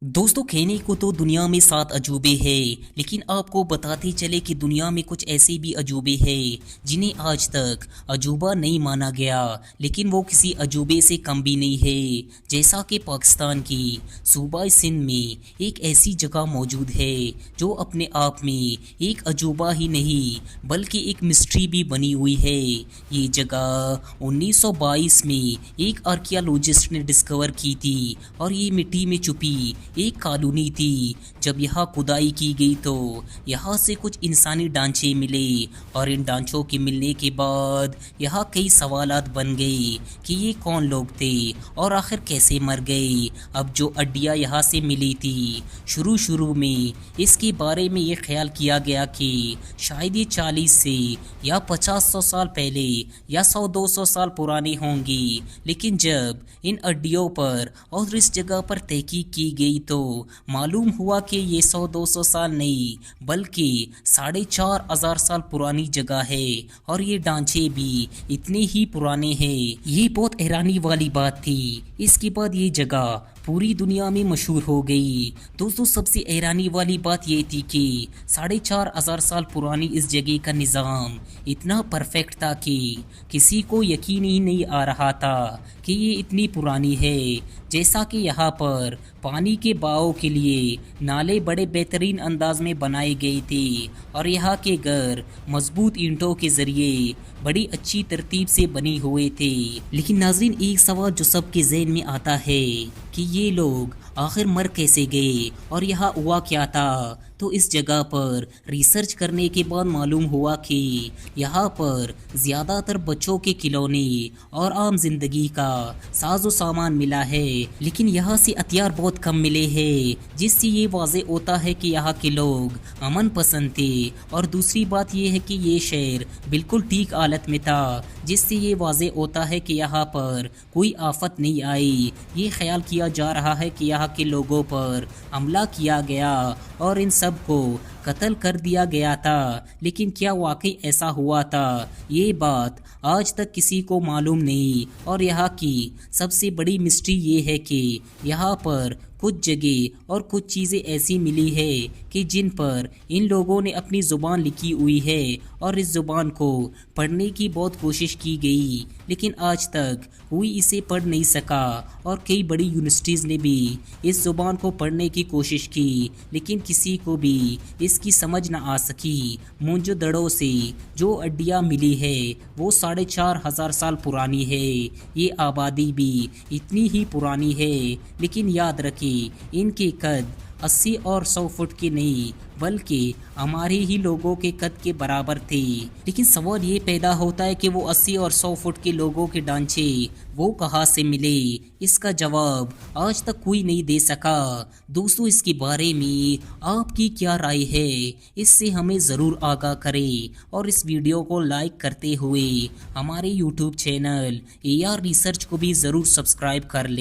दोस्तों, कहने को तो दुनिया में 7 अजूबे हैं, लेकिन आपको बताते चले कि दुनिया में कुछ ऐसे भी अजूबे हैं जिन्हें आज तक अजूबा नहीं माना गया, लेकिन वो किसी अजूबे से कम भी नहीं है। जैसा कि पाकिस्तान की सूबा सिंध में एक ऐसी जगह मौजूद है जो अपने आप में एक अजूबा ही नहीं बल्कि एक मिस्ट्री भी बनी हुई है। ये जगह 1922 में एक आर्कियोलॉजिस्ट ने डिस्कवर की थी और ये मिट्टी में छुपी एक कॉलोनी थी। जब यहाँ खुदाई की गई तो यहाँ से कुछ इंसानी ढांचे मिले और इन ढांचों के मिलने के बाद यहाँ कई सवालात बन गए कि ये कौन लोग थे और आखिर कैसे मर गए। अब जो हड्डियाँ यहाँ से मिली थी, शुरू में इसके बारे में ये ख्याल किया गया कि शायद ये 40 से या 50-100 साल पहले या 100-200 साल पुरानी होंगी, लेकिन जब इन हड्डियों पर और इस जगह पर तहकीक की गई तो मालूम हुआ कि ये 100-200 साल नहीं बल्कि 4,500 साल पुरानी जगह है और ये ढांचे भी इतने ही पुराने हैं। ये बहुत हैरानी वाली बात थी। इसके बाद ये जगह पूरी दुनिया में मशहूर हो गई। दोस्तों, सबसे हैरानी वाली बात ये थी कि 4,500 साल पुरानी इस जगह का निज़ाम इतना परफेक्ट था कि किसी को यकीन ही नहीं आ रहा था कि ये इतनी पुरानी है। जैसा कि यहाँ पर पानी के बहाव के लिए नाले बड़े बेहतरीन अंदाज में बनाए गए थे और यहाँ के घर मजबूत ईंटों के ज़रिए बड़ी अच्छी तरतीब से बने हुए थे। लेकिन नाज़रीन, एक सवाल जो सबके ज़हन में आता है कि ये लोग आखिर मर कैसे गए और यहाँ हुआ क्या था। तो इस जगह पर रिसर्च करने के बाद मालूम हुआ कि यहाँ पर ज़्यादातर बच्चों के खिलौने और आम जिंदगी का साजो सामान मिला है, लेकिन यहाँ से हथियार बहुत कम मिले हैं, जिससे ये वाज़ेह होता है कि यहाँ के लोग अमन पसंद थे। और दूसरी बात ये है कि ये शहर बिल्कुल ठीक हालत में था, जिससे ये वाज़ेह होता है कि यहाँ पर कोई आफत नहीं आई। ये ख्याल किया जा रहा है कि यहाँ के लोगों पर हमला किया गया और इन सब को कत्ल कर दिया गया था, लेकिन क्या वाकई ऐसा हुआ था, ये बात आज तक किसी को मालूम नहीं। और यहाँ की सबसे बड़ी मिस्ट्री ये है कि यहाँ पर कुछ जगह और कुछ चीज़ें ऐसी मिली है कि जिन पर इन लोगों ने अपनी ज़ुबान लिखी हुई है और इस ज़ुबान को पढ़ने की बहुत कोशिश की गई, लेकिन आज तक कोई इसे पढ़ नहीं सका। और कई बड़ी यूनिवर्सिटीज़ ने भी इस ज़ुबान को पढ़ने की कोशिश की, लेकिन किसी को भी इसकी समझ ना आ सकी। मोहनजोदड़ो से जो हड्डियाँ मिली है वो 4,500 साल पुरानी है। ये आबादी भी इतनी ही पुरानी है, लेकिन याद रखें इनके कद 80 और 100 फुट के नहीं बल्कि हमारे ही लोगों के कद के बराबर थे। लेकिन सवाल ये पैदा होता है कि वो 80 और 100 फुट के लोगों के ढांचे वो कहाँ से मिले। इसका जवाब आज तक कोई नहीं दे सका। दोस्तों, इसके बारे में आपकी क्या राय है, इससे हमें ज़रूर आगाह करें और इस वीडियो को लाइक करते हुए हमारे YouTube चैनल AR रिसर्च को भी ज़रूर सब्सक्राइब कर लें।